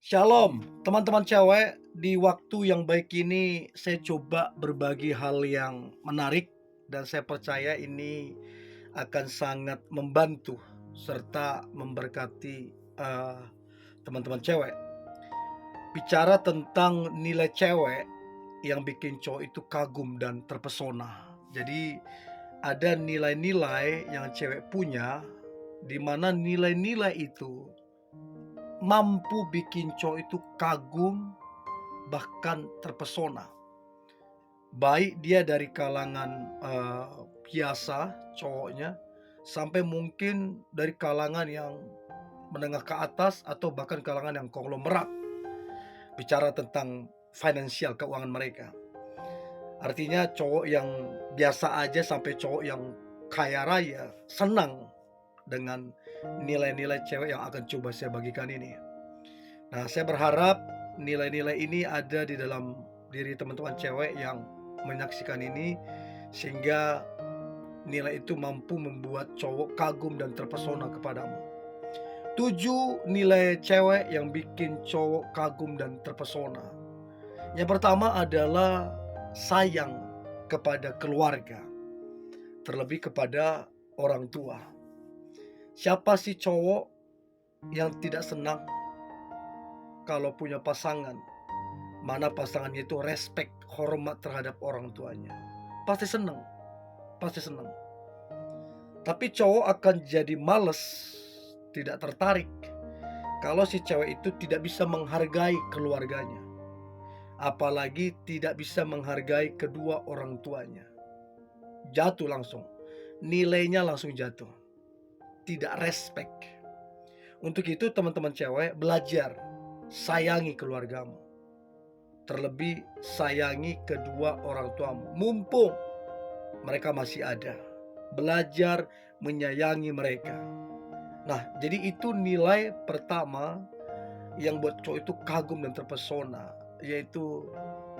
Shalom, teman-teman cewek. Di waktu yang baik ini, saya coba berbagi hal yang menarik, dan saya percaya ini akan sangat membantu serta memberkati teman-teman cewek. Bicara tentang nilai cewek yang bikin cowok itu kagum dan terpesona. Jadi, ada nilai-nilai yang cewek punya, di mana nilai-nilai itu mampu bikin cowok itu kagum bahkan terpesona. Baik dia dari kalangan, biasa cowoknya, sampai mungkin dari kalangan yang menengah ke atas atau bahkan kalangan yang konglomerat. Bicara tentang finansial, keuangan mereka. Artinya cowok yang biasa aja sampai cowok yang kaya raya senang dengan nilai-nilai cewek yang akan coba saya bagikan ini. Nah, saya berharap nilai-nilai ini ada di dalam diri teman-teman cewek yang menyaksikan ini, sehingga nilai itu mampu membuat cowok kagum dan terpesona kepadamu. 7 nilai cewek yang bikin cowok kagum dan terpesona. Yang pertama adalah sayang kepada keluarga, terlebih kepada orang tua. Siapa sih cowok yang tidak senang kalau punya pasangan, mana pasangannya itu respect, hormat terhadap orang tuanya? Pasti senang, pasti senang. Tapi cowok akan jadi males, tidak tertarik kalau si cewek itu tidak bisa menghargai keluarganya, apalagi tidak bisa menghargai kedua orang tuanya. Jatuh langsung, nilainya langsung jatuh, tidak respect. Untuk itu teman-teman cewek, belajar sayangi keluargamu, terlebih sayangi kedua orang tuamu mumpung mereka masih ada. Belajar menyayangi mereka. Nah, jadi itu nilai pertama yang buat cowok itu kagum dan terpesona, yaitu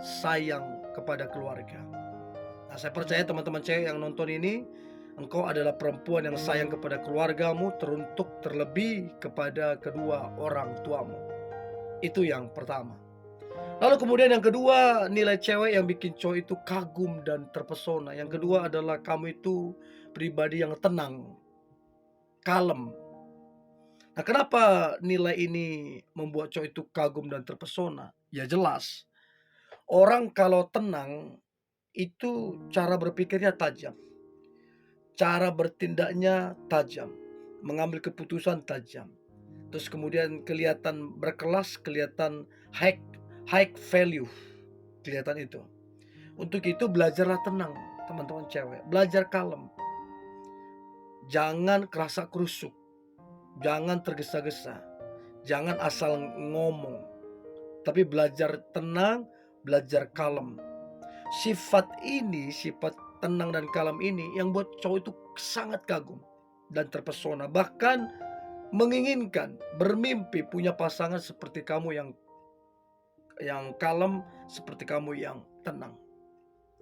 sayang kepada keluarga. Nah, saya percaya teman-teman cewek yang nonton ini, engkau adalah perempuan yang sayang kepada keluargamu, teruntuk terlebih kepada kedua orang tuamu. Itu yang pertama. Lalu kemudian yang kedua, nilai cewek yang bikin cowok itu kagum dan terpesona. Yang kedua adalah kamu itu pribadi yang tenang, kalem. Nah, kenapa nilai ini membuat cowok itu kagum dan terpesona? Ya jelas, orang kalau tenang itu cara berpikirnya tajam, cara bertindaknya tajam, mengambil keputusan tajam. Terus kemudian kelihatan berkelas, kelihatan high high value, kelihatan itu. Untuk itu belajarlah tenang, teman-teman cewek. Belajar kalem. Jangan kerasa kerusuk. Jangan tergesa-gesa. Jangan asal ngomong. Tapi belajar tenang, belajar kalem. Sifat ini, sifat tenang dan kalem ini yang buat cowok itu sangat kagum dan terpesona. Bahkan menginginkan, bermimpi punya pasangan seperti kamu yang kalem, seperti kamu yang tenang.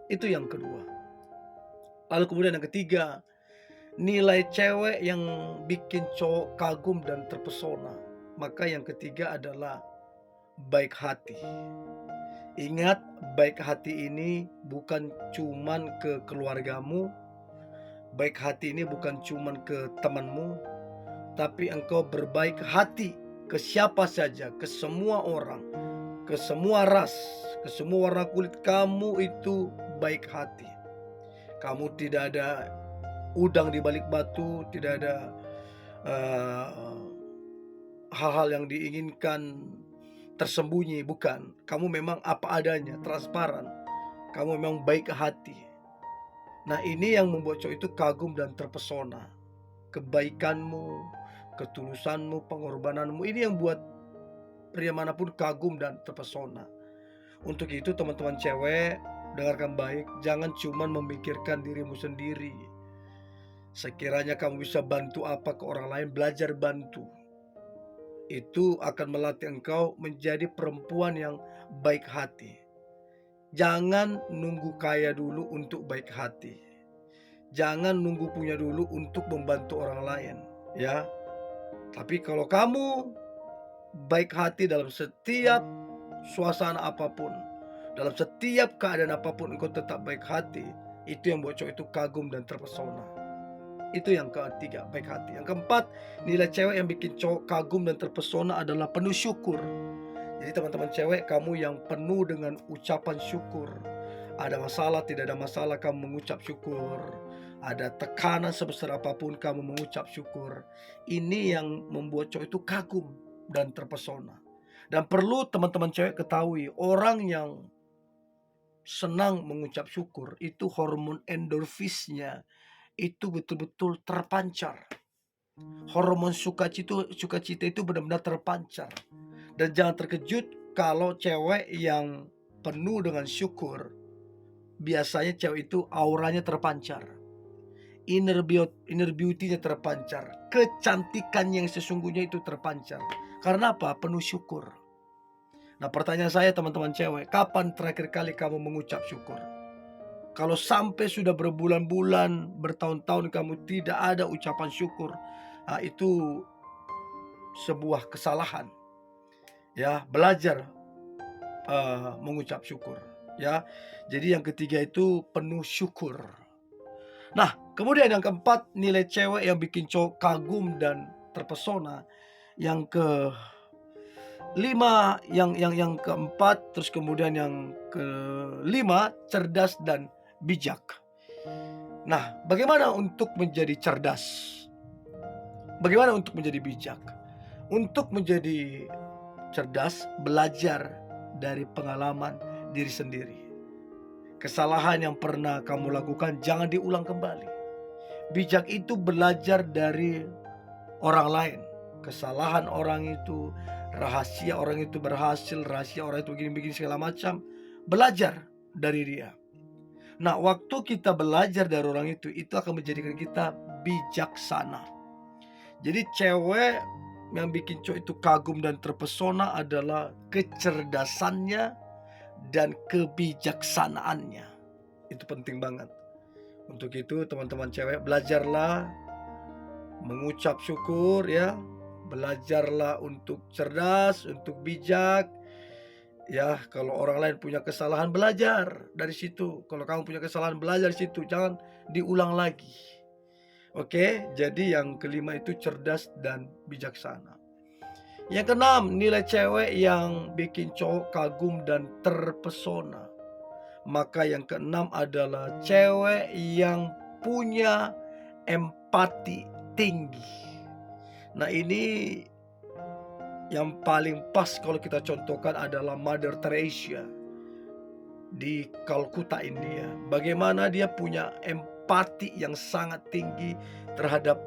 Itu yang kedua. Lalu kemudian yang ketiga, nilai cewek yang bikin cowok kagum dan terpesona. Maka yang ketiga adalah baik hati. Ingat, baik hati ini bukan cuman ke keluargamu, baik hati ini bukan cuman ke temanmu, tapi engkau berbaik hati ke siapa saja, ke semua orang, ke semua ras, ke semua warna kulit. Kamu itu baik hati. Kamu tidak ada udang di balik batu, tidak ada hal-hal yang diinginkan tersembunyi, bukan. Kamu memang apa adanya, transparan. Kamu memang baik hati. Nah, ini yang membuat cowok itu kagum dan terpesona. Kebaikanmu, ketulusanmu, pengorbananmu, ini yang buat pria manapun kagum dan terpesona. Untuk itu teman-teman cewek, dengarkan baik, jangan cuma memikirkan dirimu sendiri. Sekiranya kamu bisa bantu apa ke orang lain, belajar bantu. Itu akan melatih engkau menjadi perempuan yang baik hati. Jangan nunggu kaya dulu untuk baik hati. Jangan nunggu punya dulu untuk membantu orang lain, ya. Tapi kalau kamu baik hati dalam setiap suasana apapun, dalam setiap keadaan apapun engkau tetap baik hati, itu yang buat cowok itu kagum dan terpesona. Itu yang ketiga, baik hati. Yang keempat, nilai cewek yang bikin cowok kagum dan terpesona adalah penuh syukur. Jadi teman-teman cewek, kamu yang penuh dengan ucapan syukur. Ada masalah, tidak ada masalah, kamu mengucap syukur. Ada tekanan sebesar apapun, kamu mengucap syukur. Ini yang membuat cowok itu kagum dan terpesona. Dan perlu teman-teman cewek ketahui, orang yang senang mengucap syukur, itu hormon endorfinsnya itu betul-betul terpancar. Hormon sukacita itu benar-benar terpancar. Dan jangan terkejut kalau cewek yang penuh dengan syukur, biasanya cewek itu auranya terpancar. Inner beauty-nya terpancar. Kecantikan yang sesungguhnya itu terpancar. Karena apa? Penuh syukur. Nah, pertanyaan saya teman-teman cewek, kapan terakhir kali kamu mengucap syukur? Kalau sampai sudah berbulan-bulan, bertahun-tahun kamu tidak ada ucapan syukur, itu sebuah kesalahan. Ya, belajar mengucap syukur. Ya, jadi yang ketiga itu penuh syukur. Nah, kemudian yang keempat, nilai cewek yang bikin cowok kagum dan terpesona. Yang kelima, yang keempat, terus kemudian yang kelima, cerdas dan bijak. Nah, bagaimana untuk menjadi cerdas? Bagaimana untuk menjadi bijak? Untuk menjadi cerdas, belajar dari pengalaman diri sendiri. Kesalahan yang pernah kamu lakukan jangan diulang kembali. Bijak itu belajar dari orang lain. Kesalahan orang itu, rahasia orang itu berhasil, rahasia orang itu begini-begini segala macam. Belajar dari dia. Nah, waktu kita belajar dari orang itu akan menjadikan kita bijaksana. Jadi cewek yang bikin cowok itu kagum dan terpesona adalah kecerdasannya dan kebijaksanaannya. Itu penting banget. Untuk itu teman-teman cewek, belajarlah mengucap syukur ya. Belajarlah untuk cerdas, untuk bijak. Ya, kalau orang lain punya kesalahan, belajar dari situ. Kalau kamu punya kesalahan, belajar dari situ. Jangan diulang lagi. Oke, jadi yang kelima itu cerdas dan bijaksana. Yang keenam, nilai cewek yang bikin cowok kagum dan terpesona. Maka yang keenam adalah cewek yang punya empati tinggi. Nah, ini yang paling pas kalau kita contohkan adalah Mother Teresa di Calcutta, India. Bagaimana dia punya empati yang sangat tinggi terhadap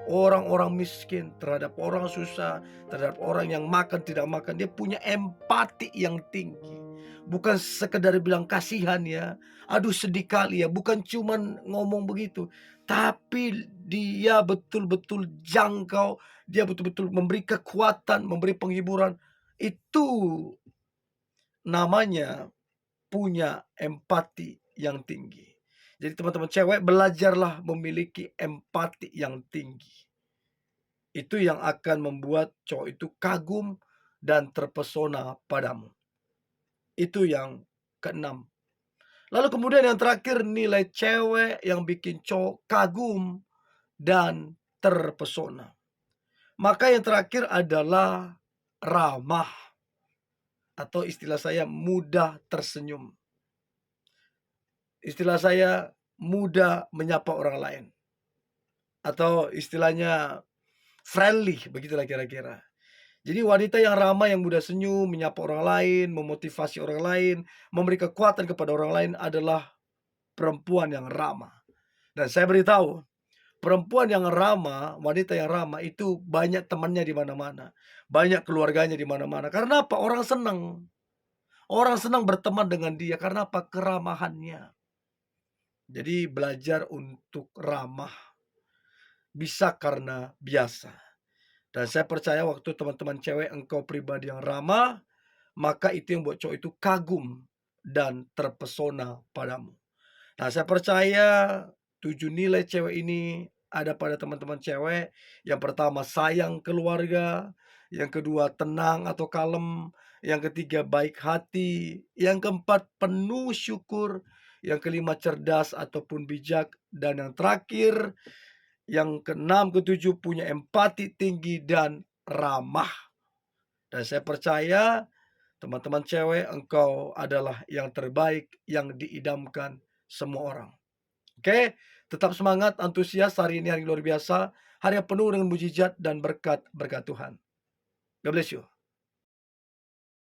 orang-orang miskin, terhadap orang susah, terhadap orang yang makan tidak makan. Dia punya empati yang tinggi. Bukan sekedar bilang kasihan ya, aduh sedih kali ya, bukan cuman ngomong begitu. Tapi dia betul-betul jangkau, dia betul-betul memberi kekuatan, memberi penghiburan. Itu namanya punya empati yang tinggi. Jadi teman-teman cewek, belajarlah memiliki empati yang tinggi. Itu yang akan membuat cowok itu kagum dan terpesona padamu. Itu yang keenam. Lalu kemudian yang terakhir, nilai cewek yang bikin cowok kagum dan terpesona. Maka yang terakhir adalah ramah, atau istilah saya mudah tersenyum. Istilah saya mudah menyapa orang lain. Atau istilahnya friendly, begitulah kira-kira. Jadi wanita yang ramah, yang mudah senyum, menyapa orang lain, memotivasi orang lain, memberi kekuatan kepada orang lain adalah perempuan yang ramah. Dan saya beritahu, perempuan yang ramah, wanita yang ramah itu banyak temannya di mana-mana. Banyak keluarganya di mana-mana. Karena apa? Orang senang. Orang senang berteman dengan dia karena apa? Keramahannya. Jadi belajar untuk ramah bisa karena biasa. Dan saya percaya waktu teman-teman cewek engkau pribadi yang ramah, maka itu yang buat cowok itu kagum dan terpesona padamu. Nah, saya percaya 7 nilai cewek ini ada pada teman-teman cewek, yang pertama sayang keluarga, yang kedua tenang atau kalem, yang ketiga baik hati, yang keempat penuh syukur, yang kelima cerdas ataupun bijak, dan yang terakhir, yang keenam, ketujuh punya empati tinggi dan ramah. Dan saya percaya teman-teman cewek, engkau adalah yang terbaik yang diidamkan semua orang. Oke, tetap semangat, antusias, hari ini hari luar biasa, hari yang penuh dengan mujizat dan berkat-berkat Tuhan. God bless you.